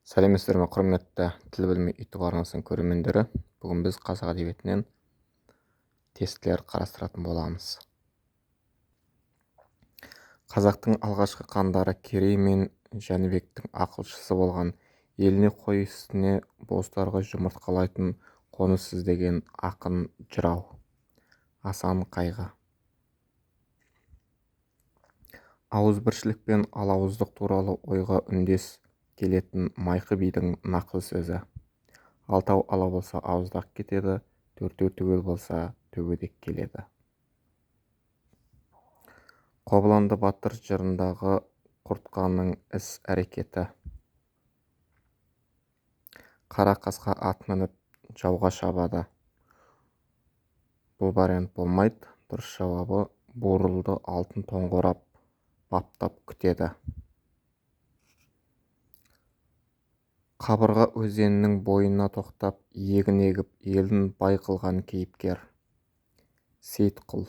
сәлеметсіздер ме құрметті тіл білімі ютуб арнасының көрермендері. Бүгін біз қазақ әдебиетінен тестілер қарастыратын боламыз. Қазақтың алғашқы хандары Керей мен Жәнібектің ақылшысы болған, еліне қой үстіне бозторғай жұмыртқалайтын қоныс іздеген ақын жырау Асан Қайғы. Ауызбіршілік пен алауыздық туралы ойға үндес келетін Майқы бидің нақыл сөзі. Алтау ала болса ауыздақ кетеді, төртеу түгел болса төгедек келеді. Қобыланды батыр жырындағы құртқанның іс әрекеті. Қара қасқа ат мініп жауға шабады. Бұл вариант болмайды. Дұрыс жауабы бурылды алтын тоңғорап баптап күтеді. Қабырға өзенінің бойына тоқтап егін егіп елін бай қылған кейіпкер Сейітқұл.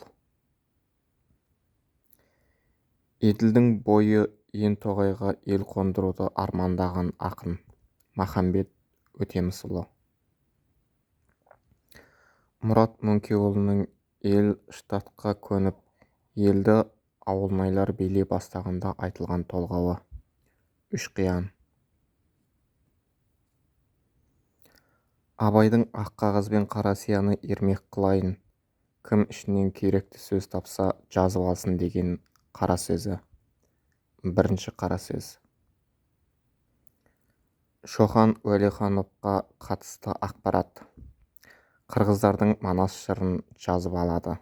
Еділдің бойы ен тоғайға ел қондыруды армандаған ақын Махамбет Өтемісұлы. Мұрат Мөңкеұлының ел штатқа көніп, елді ауылнайлар билей бастағанда айтылған толғауы Үш қиян. Абайдың ақ қағаз бен қара сияны ермек қылайын, кім ішінен керекті сөз тапса жазып алсын деген қара сөзі. Бірінші қара сөз. Шоқан Уәлихановқа қатысты ақпарат. Қырғыздардың Манас жырын жазып алады.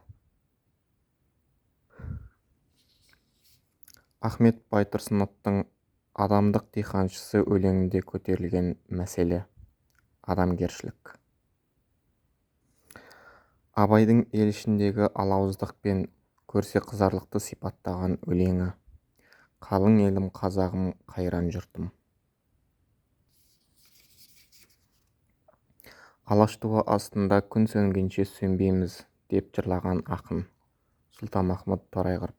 Ахмет Байтұрсыновтың адамдық диханшысы өлеңінде көтерілген мәселе адамгершілік. Абайдың ел ішіндегі алауыздық пен көрсе қызарлықты сипаттаған өлеңі қалың елім қазағым қайран жұртым. Алаш туы астында күн сөнгенше сөнбейміз деп жырлаған ақын Сұлтанмахмұт Торайғыров.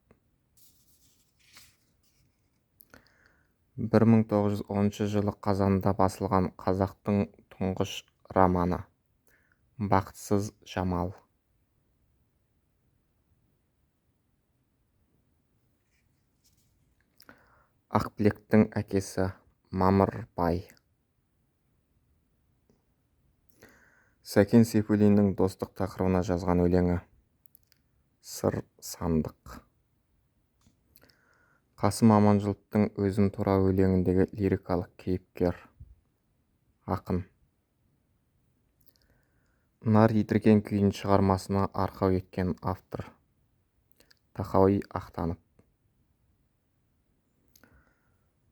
1910 жылы қазанда басылған қазақтың тұңғыш романы Бақытсыз Жамал. Ақбілектің әкесі Мамырбай. Сәкен Сейфуллиннің достық тақырыбына жазған өлеңі Сыр сандық. Қасым Аманжоловтың өзім тура өлеңіндегі лирикалық кейіпкер ақын. Нар етірген күйін шығармасына арқау еткен автор Тахауи Ахтанов.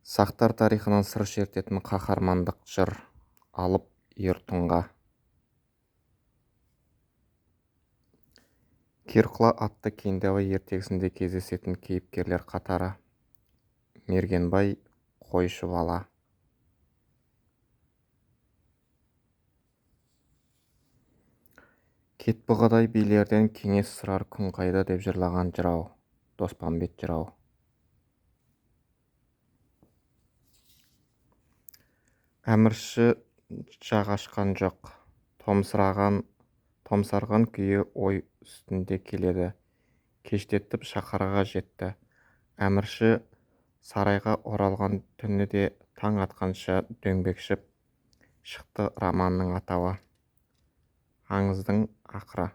Сақтар тарихынан сыр шертетін қаһармандық жыр Алып ер-тұңға. Керқұла атты Кендебай ертегісінде кездесетін кейіпкерлер қатары Мергенбай Қойшыбала. Кетбұғадай билерден кеңес сұрар күн қайда деп жырлаған жырау Доспамбет жырау. Әмірші жағашқан жоқ, томсарған күйі ой үстінде келеді. Кештетіп шаһарға жетті. Әмірші сарайға оралған түні де таң атқанша дөңбекшіп шықты. Романның атауы Аңыздың ақыры.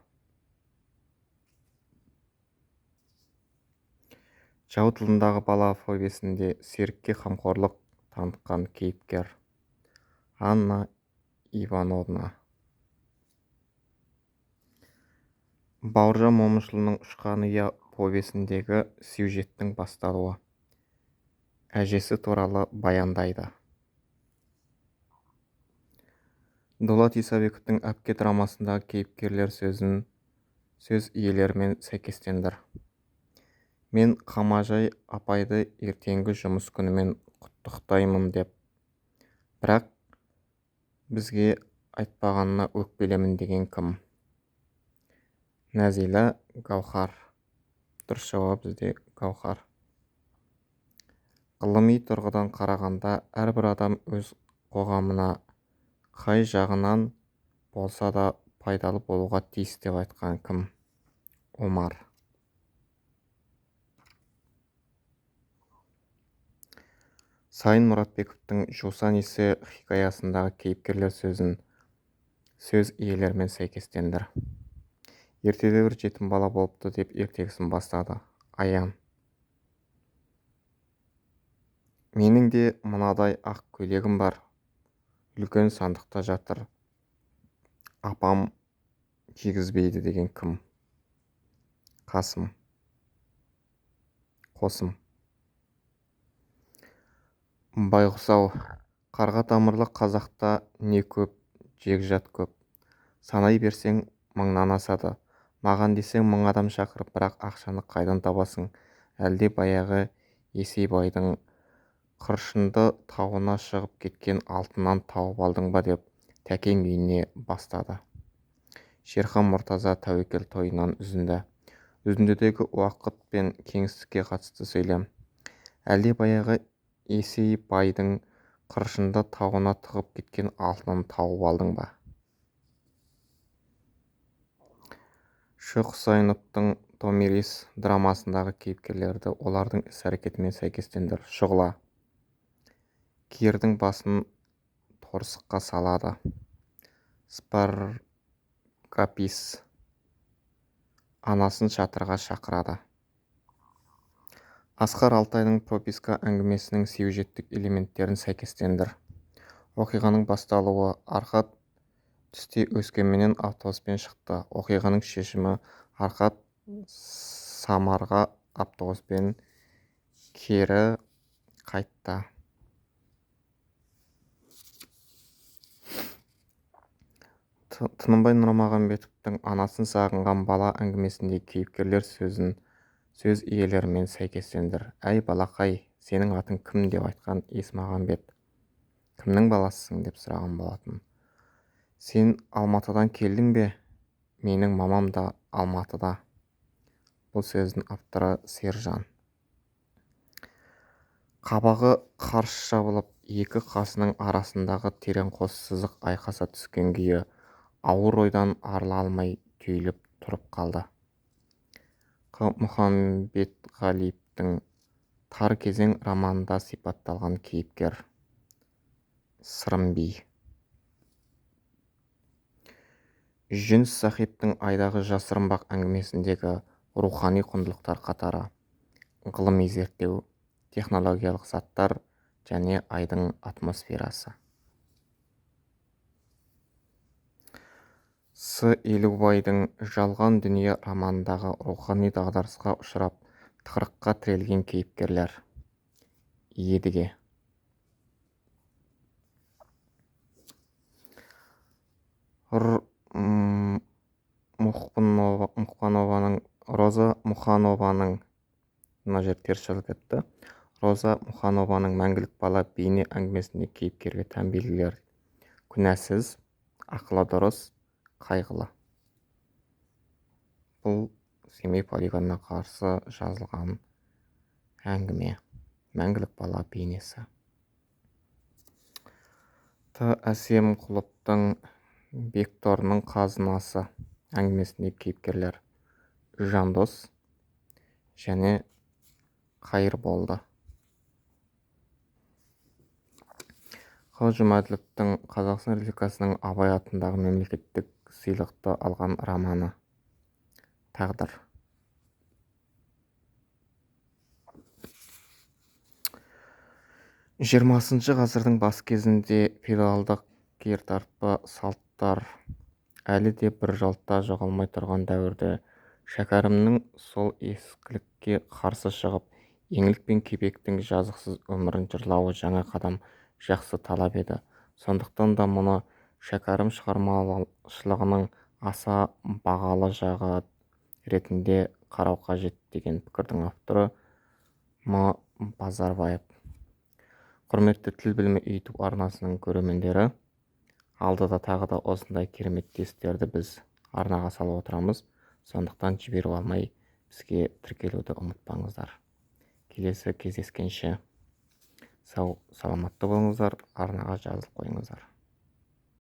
Жау тылындағы бала повесінде серікке қамқорлық танытқан кейіпкер Анна Ивановна. Бауыржан Момышұлының Ұшқан ұя повесіндегі сюжеттің басталуы әжесі туралы баяндайды. Дулат Исабековтың Әпке драмасындағы кейіпкерлер сөз иелерімен сәйкестендір. Мен Қамажай апайды ертеңгі жұмыс күнімен құттықтаймын деп, бірақ бізге айтпағанына өкпелемін деген кім? Нәзила Гаухар. Дұрыс жауап бізде Гаухар. Ғылыми тұрғыдан қарағанда әрбір адам өз қоғамына қай жағынан болса да пайдалы болуға тиіс деп айтқан кім? Омар. Сайын Мұратбековтің «Жусан иісі» хикаясындағы кейіпкерлер сөз иелерімен сәйкестендір. Ертеде бір жетім бала болыпты деп ертегісін бастады. Аян. Менің де мынадай ақ көйлегім бар. Үлкен сандықта жатыр. Апам кигізбейді деген кім? Қосым. Байғұс-ау, қарға тамырлы қазақта не көп, жекжат көп. Санай берсең мыңнан асады. Маған десең 1000 адам шақырып, бірақ ақшаны қайдан табасың? Әлде баяғы Есейбайдың қыршынды тауына шығып кеткен алтыннан тауып алдың ба деп Тәкең үйіне бастады. Шерхан Мұртаза тәуекел тойынан үзінді. Үзіндідегі уақыт пен кеңістікке қатысты сөйлем. Әлде баяғы Есейбайдың қыршынды тауына тығып кеткен алтынын тауып алдың ба? Ш. Құсайыновтың «Томирис» драмасындағы кейіпкерлерді олардың іс-әрекетімен сәйкестендір. Шұғыла. Кирдің басын торсыққа салады. Спаргапис анасын шатырға шақырады. Асқар Алтайдың прописка әңгімесінің сюжеттік элементтерін сәйкестендір. Оқиғаның басталуы. Арқат түсте Өскеменнен автобуспен шықты. Оқиғаның шешімі. Арқат Самарға автобуспен кері қайтты. Тынымбай Нұрмағамбетовтың «Анасын сағынған бала» әңгімесінде кейіпкерлер сөз иелерімен сәйкестендір. Әй балақай, сенің атың кім деп айтқан Есмағамбет. Кімнің баласысың деп сұраған болатын. Сен Алматыдан келдің бе? Менің мамам да Алматыда. Бұл сөздің авторы Сержан. Қабағы қарс жабылып, екі қасының арасындағы терең қос сызық айқаса түскен күйі ауыр ойдан арыла алмай түйіліп тұрып қалды. Қ. Мұхамбетғалиевтің «Тар кезең» романында сипатталған кейіпкер. Сырымби. Жүніс Сахиптің «Айдағы жасырынбақ» әңгімесіндегі рухани құндылықтар қатары: ғылыми зерттеу, технологиялық заттар және айдың атмосферасы. С. Елубайдың «Жалған дүние» романындағы рухани дағдарысқа ұшырап, тығырыққа тірелген кейіпкерлер. Едіге. Роза Мұқанованың мына жер теріс жазылып кетті. Роза Мұқанованың «Мәңгілік бала» бейне әңгімесінде кейіпкерге тән белгілер: күнәсіз, ақылы дұрыс, қайғылы. Бұл Семей полигонына қарсы жазылған әңгіме. Мәңгілік бала бейнесі. Т. Әсемқұловтың «Бекторының қазынасы» әңгімесінде кейіпкерлер: Жандос және Қайырболды. Қ. Жұмәділовтің Қазақстан Республикасының Абай атындағы мемлекеттік сыйлықты алған романы. Тағдыр. 20 ғасырдың бас кезінде феодалдық кертартпа салттар әлі де бір жалта жоғалмай тұрған дәуірде шәкәрімнің сол ескілікке қарсы шығып, еңлік пен кебектің жазықсыз өмірін жырлауы жаңа қадам, жақсы талап еді. Сондықтан да мұны шәкәрім шығармашылығының аса бағалы жағы ретінде қарау қажет деген пікірдің авторы М. Базарбаев. Құрметті тіл білімі YouTube арнасының көрермендері, алдыда тағы да осындай керемет тесттерді біз арнаға салып отырамыз. Сондықтан жіберіп алмай, бізге тіркелуді ұмытпаңыздар. Келесі кездескенше сау саламатта болыңыздар, арнаға жазылып қойыңыздар.